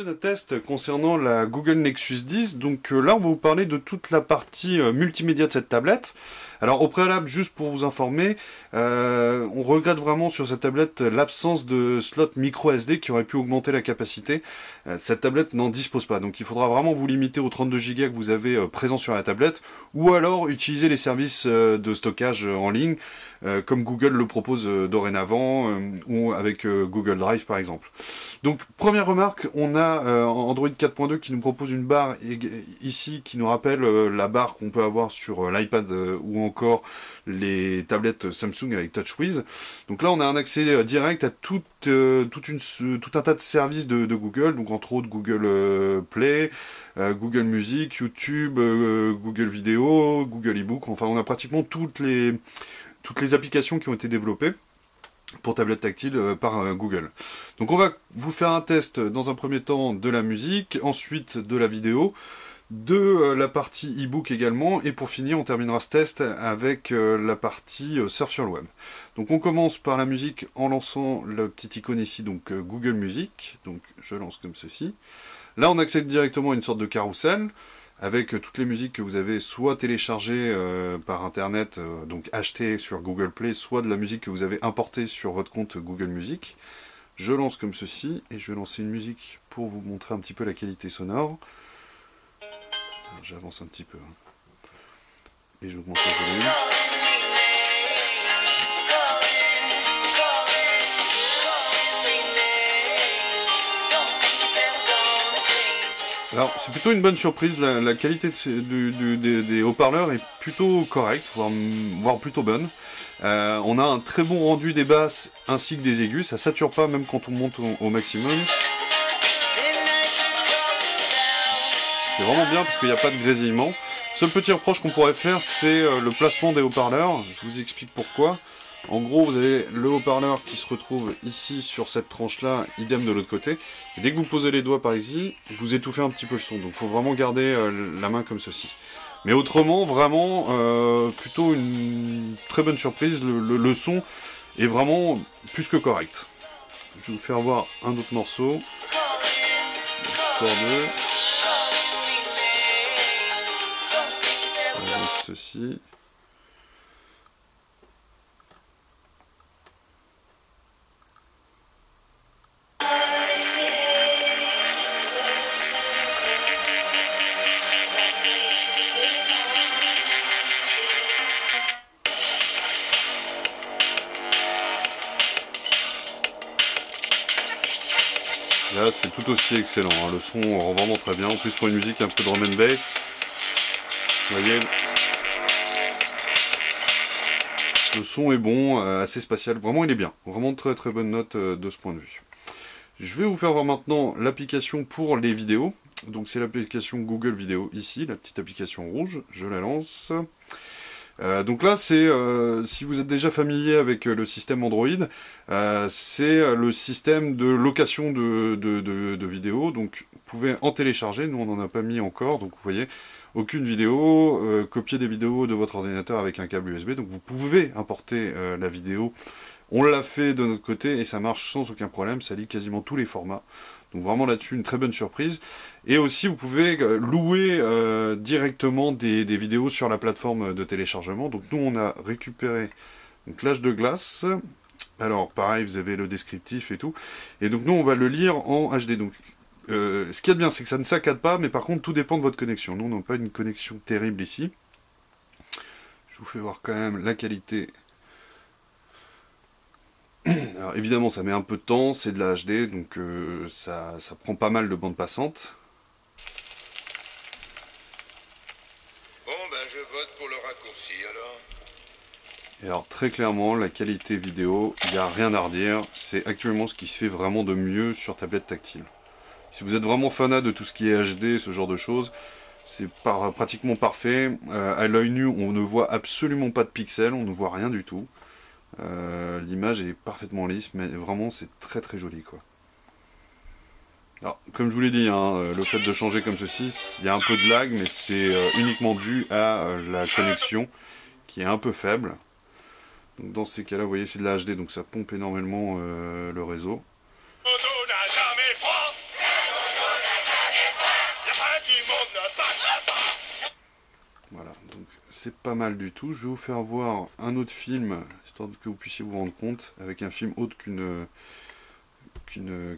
vidéo de test concernant la Google Nexus 10. Donc là, on va vous parler de toute la partie multimédia de cette tablette. Alors au préalable, juste pour vous informer, on regrette vraiment sur cette tablette l'absence de slot micro SD qui aurait pu augmenter la capacité. Cette tablette n'en dispose pas, donc il faudra vraiment vous limiter aux 32 Go que vous avez présents sur la tablette, ou alors utiliser les services de stockage en ligne, comme Google le propose dorénavant, ou avec Google Drive par exemple. Donc première remarque, on a Android 4.2 qui nous propose une barre ici qui nous rappelle la barre qu'on peut avoir sur l'iPad ou encore les tablettes Samsung avec TouchWiz. Donc là on a un accès direct à tout un tas de services de Google, donc entre autres Google Play, Google Music, YouTube, Google Vidéo, Google eBook, enfin on a pratiquement toutes les applications qui ont été développées pour tablette tactile par Google. Donc on va vous faire un test dans un premier temps de la musique, ensuite de la vidéo, de la partie e-book également, et pour finir on terminera ce test avec la partie surf sur le web. Donc on commence par la musique en lançant la petite icône ici, donc Google Music, donc je lance comme ceci. Là on accède directement à une sorte de carrousel, avec toutes les musiques que vous avez soit téléchargées par internet, donc achetées sur Google Play, soit de la musique que vous avez importée sur votre compte Google Music. Je lance comme ceci, et je vais lancer une musique pour vous montrer un petit peu la qualité sonore. J'avance un petit peu, et j'augmente le volume. Alors c'est plutôt une bonne surprise, la qualité des haut-parleurs est plutôt correcte, voire plutôt bonne. On a un très bon rendu des basses ainsi que des aigus, ça sature pas même quand on monte au maximum. C'est vraiment bien parce qu'il n'y a pas de grésillement. Seul petit reproche qu'on pourrait faire, c'est le placement des haut-parleurs. Je vous explique pourquoi. En gros, vous avez le haut-parleur qui se retrouve ici sur cette tranche-là, idem de l'autre côté. Et dès que vous posez les doigts par ici, vous étouffez un petit peu le son. Donc il faut vraiment garder la main comme ceci. Mais autrement, vraiment, plutôt une très bonne surprise. Le son est vraiment plus que correct. Je vais vous faire voir un autre morceau. Histoire de... ceci. Là c'est tout aussi excellent, hein. Le son rend vraiment très bien, en plus pour une musique un peu drum and bass, vous voyez, le son est bon, assez spatial, vraiment il est bien, vraiment très très bonne note de ce point de vue. Je vais vous faire voir maintenant l'application pour les vidéos, donc c'est l'application Google Vidéo ici, la petite application rouge, je la lance. Donc là, c'est si vous êtes déjà familier avec le système Android, c'est le système de location de vidéos. Donc vous pouvez en télécharger, nous on n'en a pas mis encore, donc vous voyez, aucune vidéo, copier des vidéos de votre ordinateur avec un câble USB, donc vous pouvez importer la vidéo. On l'a fait de notre côté et ça marche sans aucun problème, ça lit quasiment tous les formats. Donc vraiment là-dessus, une très bonne surprise. Et aussi, vous pouvez louer directement des vidéos sur la plateforme de téléchargement. Donc nous, on a récupéré l'âge de glace. Alors pareil, vous avez le descriptif et tout. Et donc nous, on va le lire en HD. Donc ce qui est bien, c'est que ça ne saccade pas, mais par contre, tout dépend de votre connexion. Nous, on n'a pas une connexion terrible ici. Je vous fais voir quand même la qualité. Alors évidemment ça met un peu de temps, c'est de la HD, donc ça prend pas mal de bande passante. Bon ben je vote pour le raccourci alors. Et alors très clairement la qualité vidéo, il n'y a rien à redire, c'est actuellement ce qui se fait vraiment de mieux sur tablette tactile. Si vous êtes vraiment fanat de tout ce qui est HD, ce genre de choses, c'est pratiquement parfait. À l'œil nu on ne voit absolument pas de pixels, on ne voit rien du tout. L'image est parfaitement lisse, mais vraiment c'est très très joli quoi. Alors comme je vous l'ai dit, hein, le fait de changer comme ceci, il y a un peu de lag, mais c'est uniquement dû à la connexion qui est un peu faible. Donc dans ces cas-là, vous voyez, c'est de la HD, donc ça pompe énormément le réseau. c'est pas mal du tout. Je vais vous faire voir un autre film, histoire que vous puissiez vous rendre compte, avec un film autre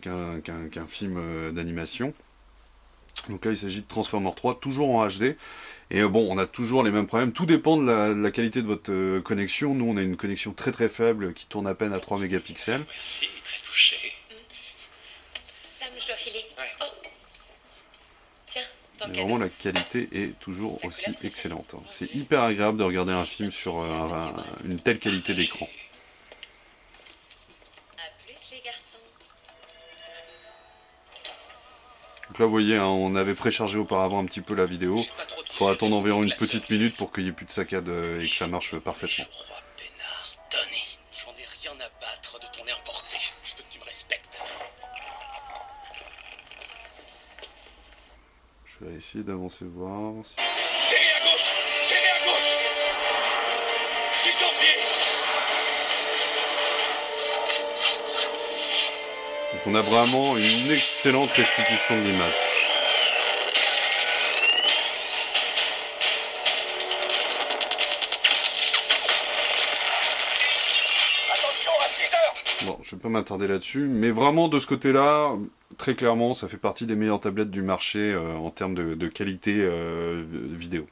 qu'un film d'animation. Donc là, il s'agit de Transformers 3, toujours en HD. Et bon, on a toujours les mêmes problèmes. Tout dépend de la qualité de votre connexion. Nous, on a une connexion très très faible qui tourne à peine à 3 mégapixels. Merci, très touché. Sam, je dois filer. Ouais. Oh. Tiens, ton Mais cadeau. vraiment, la qualité est toujours aussi excellente. C'est hyper agréable de regarder un film sur une telle qualité d'écran. À plus, les garçons. Donc là, vous voyez, hein, on avait préchargé auparavant un petit peu la vidéo. Il faut attendre environ une petite minute pour qu'il n'y ait plus de saccade et que ça marche parfaitement. Roi peinard, Tony. J'en ai rien à battre de ton importé. Je veux que tu me respectes. Je vais essayer d'avancer voir. Serrez à gauche. Serrez à gauche. Qui s'en pied. Donc on a vraiment une excellente restitution de l'image. Attention, rapideur. Bon, je ne vais pas m'attarder là-dessus, mais vraiment de ce côté-là, très clairement, ça fait partie des meilleures tablettes du marché en termes de qualité vidéo.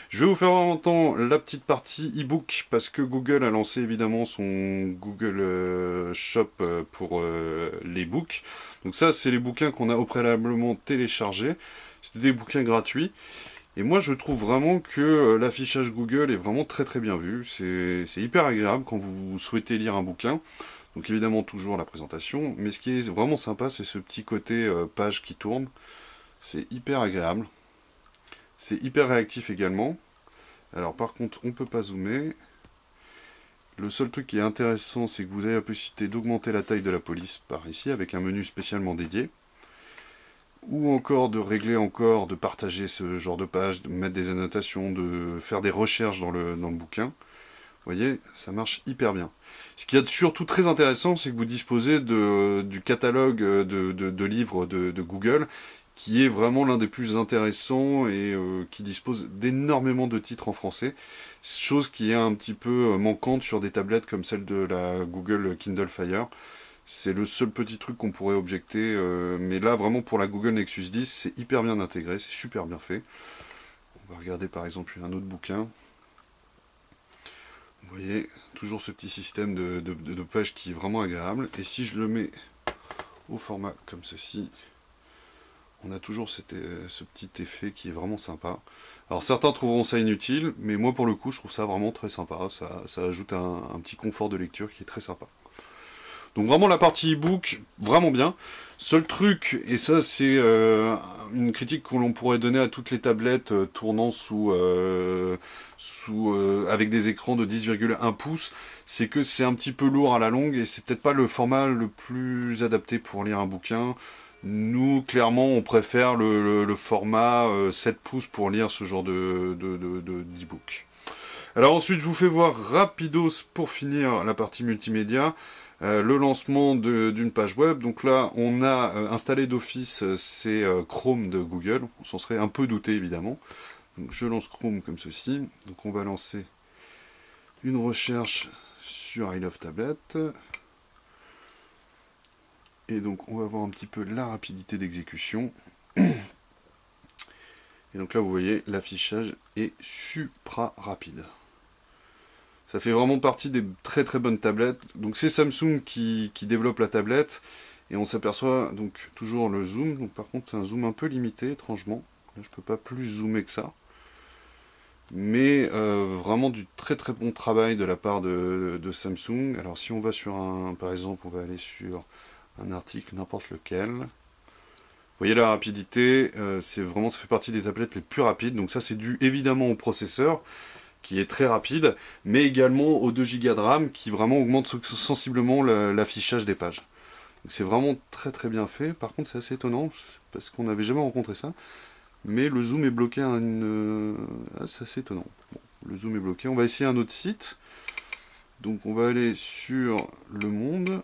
Je vais vous faire en même temps la petite partie e-book, parce que Google a lancé évidemment son Google Shop pour les books. Donc ça, c'est les bouquins qu'on a au préalablement téléchargés. C'est des bouquins gratuits. Et moi, je trouve vraiment que l'affichage Google est vraiment très très bien vu. C'est hyper agréable quand vous souhaitez lire un bouquin. Donc évidemment, toujours la présentation. Mais ce qui est vraiment sympa, c'est ce petit côté page qui tourne. C'est hyper agréable. C'est hyper réactif également. Alors par contre, on ne peut pas zoomer. Le seul truc qui est intéressant, c'est que vous avez la possibilité d'augmenter la taille de la police par ici, avec un menu spécialement dédié. Ou encore de régler encore, de partager ce genre de page, de mettre des annotations, de faire des recherches dans le bouquin. Vous voyez, ça marche hyper bien. Ce qui est surtout très intéressant, c'est que vous disposez du catalogue de livres de Google, qui est vraiment l'un des plus intéressants et qui dispose d'énormément de titres en français, chose qui est un petit peu manquante sur des tablettes comme celle de la Google Kindle Fire. C'est le seul petit truc qu'on pourrait objecter, mais là vraiment pour la Google Nexus 10, c'est hyper bien intégré, c'est super bien fait. On va regarder par exemple un autre bouquin. Vous voyez, toujours ce petit système de page qui est vraiment agréable. Et si je le mets au format comme ceci, on a toujours ce petit effet qui est vraiment sympa. Alors certains trouveront ça inutile, mais moi pour le coup je trouve ça vraiment très sympa. Ça ajoute un petit confort de lecture qui est très sympa. Donc vraiment la partie e-book, vraiment bien. Seul truc, et ça c'est une critique que l'on pourrait donner à toutes les tablettes tournant avec des écrans de 10,1 pouces, c'est que c'est un petit peu lourd à la longue et c'est peut-être pas le format le plus adapté pour lire un bouquin. Nous, clairement, on préfère le format 7 pouces pour lire ce genre d'e-book. Alors ensuite, je vous fais voir rapidos pour finir la partie multimédia. Le lancement d'une page web. Donc là, on a installé d'office c'est Chrome de Google. On s'en serait un peu douté évidemment. Donc je lance Chrome comme ceci. Donc on va lancer une recherche sur I Love Tablet. Et donc on va voir un petit peu la rapidité d'exécution. Et donc là vous voyez, l'affichage est supra rapide. Ça fait vraiment partie des très très bonnes tablettes. Donc c'est Samsung qui développe la tablette. Et on s'aperçoit donc toujours le zoom. Donc par contre un zoom un peu limité étrangement. Là je peux pas plus zoomer que ça. Mais vraiment du très très bon travail de la part de Samsung. Alors si on va sur par exemple on va aller sur un article n'importe lequel. Vous voyez la rapidité, ça fait partie des tablettes les plus rapides. Donc ça c'est dû évidemment au processeur, qui est très rapide, mais également aux 2 Go de RAM qui vraiment augmente sensiblement l'affichage des pages. C'est vraiment très très bien fait. Par contre c'est assez étonnant parce qu'on n'avait jamais rencontré ça, mais le zoom est bloqué à c'est assez étonnant. Bon, le zoom est bloqué. On va essayer un autre site. Donc on va aller sur Le Monde.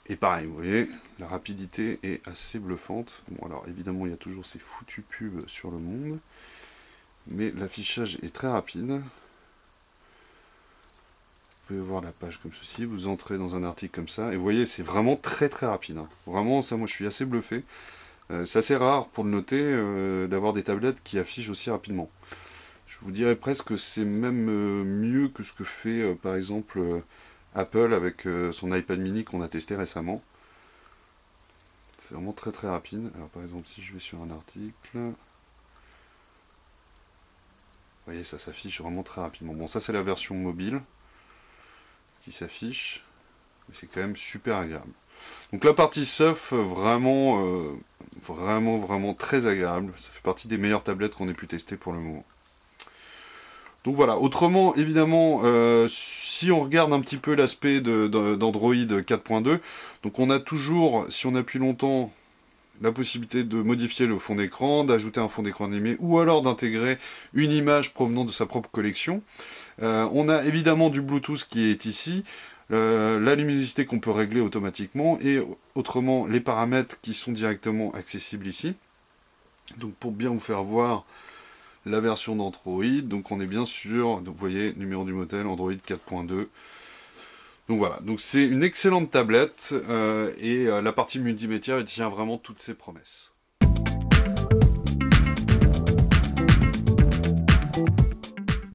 Et pareil, vous voyez, la rapidité est assez bluffante. Bon, alors évidemment, il y a toujours ces foutues pubs sur le monde, mais l'affichage est très rapide. Vous pouvez voir la page comme ceci, vous entrez dans un article comme ça, et vous voyez, c'est vraiment très très rapide. Hein. Vraiment, ça, moi, je suis assez bluffé. C'est assez rare, pour le noter, d'avoir des tablettes qui affichent aussi rapidement. Je vous dirais presque que c'est même mieux que ce que fait, par exemple, Apple avec son iPad mini qu'on a testé récemment. C'est vraiment très très rapide. Alors par exemple, si je vais sur un article, vous voyez, ça s'affiche vraiment très rapidement. Bon, ça c'est la version mobile qui s'affiche, mais c'est quand même super agréable. Donc la partie surf, vraiment très agréable. Ça fait partie des meilleures tablettes qu'on ait pu tester pour le moment. Donc voilà, autrement, évidemment, si on regarde un petit peu l'aspect d'Android 4.2, donc on a toujours, si on appuie longtemps, la possibilité de modifier le fond d'écran, d'ajouter un fond d'écran animé, ou alors d'intégrer une image provenant de sa propre collection. On a évidemment du Bluetooth qui est ici, la luminosité qu'on peut régler automatiquement, et autrement les paramètres qui sont directement accessibles ici. Donc pour bien vous faire voir la version d'Android, donc on est bien sûr, donc vous voyez, numéro du modèle, Android 4.2. Donc voilà, donc c'est une excellente tablette, et la partie multimédia, elle tient vraiment toutes ses promesses.